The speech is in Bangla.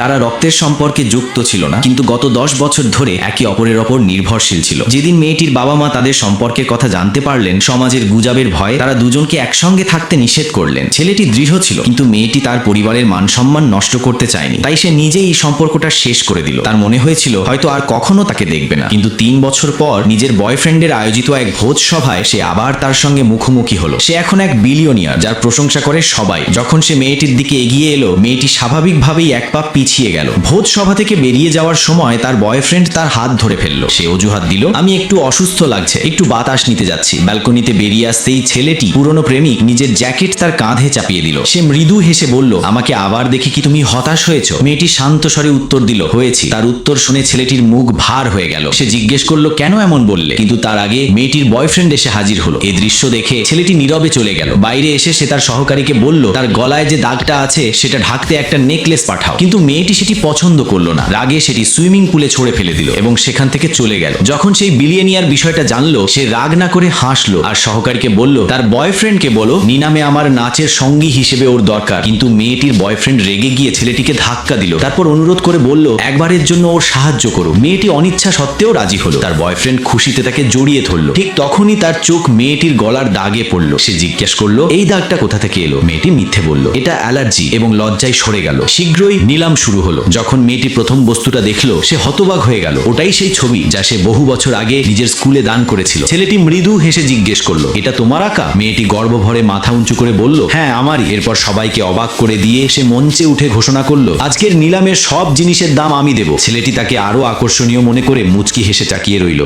তারা রক্তের সম্পর্কে যুক্ত ছিল না, কিন্তু গত 10 বছর ধরে একে অপরের ওপর নির্ভরশীল ছিল। যেদিন মেয়েটির বাবা মা তাদের সম্পর্কের কথা জানতে পারলেন, সমাজের গুজবের ভয়ে তারা দুজনকে একসঙ্গে থাকতে নিষেধ করলেন। ছেলেটি দৃঢ় ছিল, কিন্তু মেয়েটি তার পরিবারের মান সম্মান নষ্ট করতে চায়নি, তাই সে নিজেই এই সম্পর্কটা শেষ করে দিল। তার মনে হয়েছিল হয়তো আর কখনো তাকে দেখবে না, কিন্তু 3 বছর পর নিজের বয়ফ্রেন্ডের আয়োজিত এক ভোজ সভায় সে আবার তার সঙ্গে মুখোমুখি হলো। সে এখন এক বিলিয়নিয়ার, যার প্রশংসা করে সবাই। যখন সে মেয়েটির দিকে এগিয়ে এলো, মেয়েটি স্বাভাবিকভাবেই এক পা পিছিয়ে গেল। ভোজ সভা থেকে বেরিয়ে যাওয়ার সময় তার বয়ফ্রেন্ড তার হাত ধরে ফেললো। সে অজুহাত দিল, আমি একটু অসুস্থ লাগছে, একটু বাতাস নিতে যাচ্ছি। ব্যালকনিতে বেরিয়ে আসতেই ছেলেটি, পুরনো প্রেমিক, নিজের জ্যাকেট তার কাঁধে চাপিয়ে দিল। সে মৃদু হেসে বলল, আমাকে আবার দেখে কি তুমি হতাশ হয়েছো? মেয়েটি শান্ত স্বরে উত্তর দিল, হয়েছি। তার উত্তর শুনে ছেলেটির মুখ ভার হয়ে গেল। সে জিজ্ঞেস করলো, কেন এমন বললে? কিন্তু তার আগে মেয়েটির বয়ফ্রেন্ড এসে হাজির হলো। এই দৃশ্য দেখে ছেলেটি নীরবে চলে গেল। বাইরে এসে সে তার সহকারীকে বলল, তার গলায় যে দাগটা আছে সেটা ঢাকতে একটা নেকলেস পাঠাও। কিন্তু মেয়েটি সেটি পছন্দ করলো না। রাগে সেটি সুইমিং পুলে ছুঁড়ে ফেলে দিল এবং সেখান থেকে চলে গেল। যখন সেই বিলিয়নিয়ার বিষয়টা জানলো, সে রাগ না করে হাসলো আর সহকারীকে বলল, তার বয়ফ্রেন্ডকে বলো নিনামে আমার নাচের সঙ্গী হিসেবে ওর দরকার। কিন্তু মেয়েটির বয়ফ্রেন্ড রেগে গিয়ে ছেলেটিকে ধাক্কা দিল। তারপর অনুরোধ করে বলল, একবারের জন্য ওর সাহায্য করো। মেয়েটি অনিচ্ছা সত্ত্বেও রাজি হলো। তার বয়ফ্রেন্ড খুশিতে তাকে জড়িয়ে ধরলো। ঠিক তখনই তার চোখ মেয়েটির গলার দাগে পড়লো। সে জিজ্ঞেস করলো, এই দাগটা কোথা থেকে এলো? মেয়েটি মিথ্যে বলল, এটা অ্যালার্জি, এবং লজ্জায় সরে গেল। শীঘ্রই নিলাম শুরু হলো। যখন মেয়েটি প্রথম বস্তুটা দেখলো, সে হতবাক হয়ে গেল। ওটাই সেই ছবি যা সে বহু বছর আগে নিজের স্কুলে দান করেছিল। ছেলেটি মৃদু হেসে জিজ্ঞেস করলো, এটা তোমার আঁকা? মেয়েটি গর্ব ভরে মাথা উঁচু করে বলল, হ্যাঁ আমারই। এরপর সবাইকে অবাক করে দিয়ে সে মঞ্চে উঠে ঘোষণা করলো, আজকের নিলামের সব জিনিসের দাম আমি দেব। ছেলেটি তাকে আরো আকর্ষণীয় মনে করে মুচকি হেসে তাকিয়ে রইল।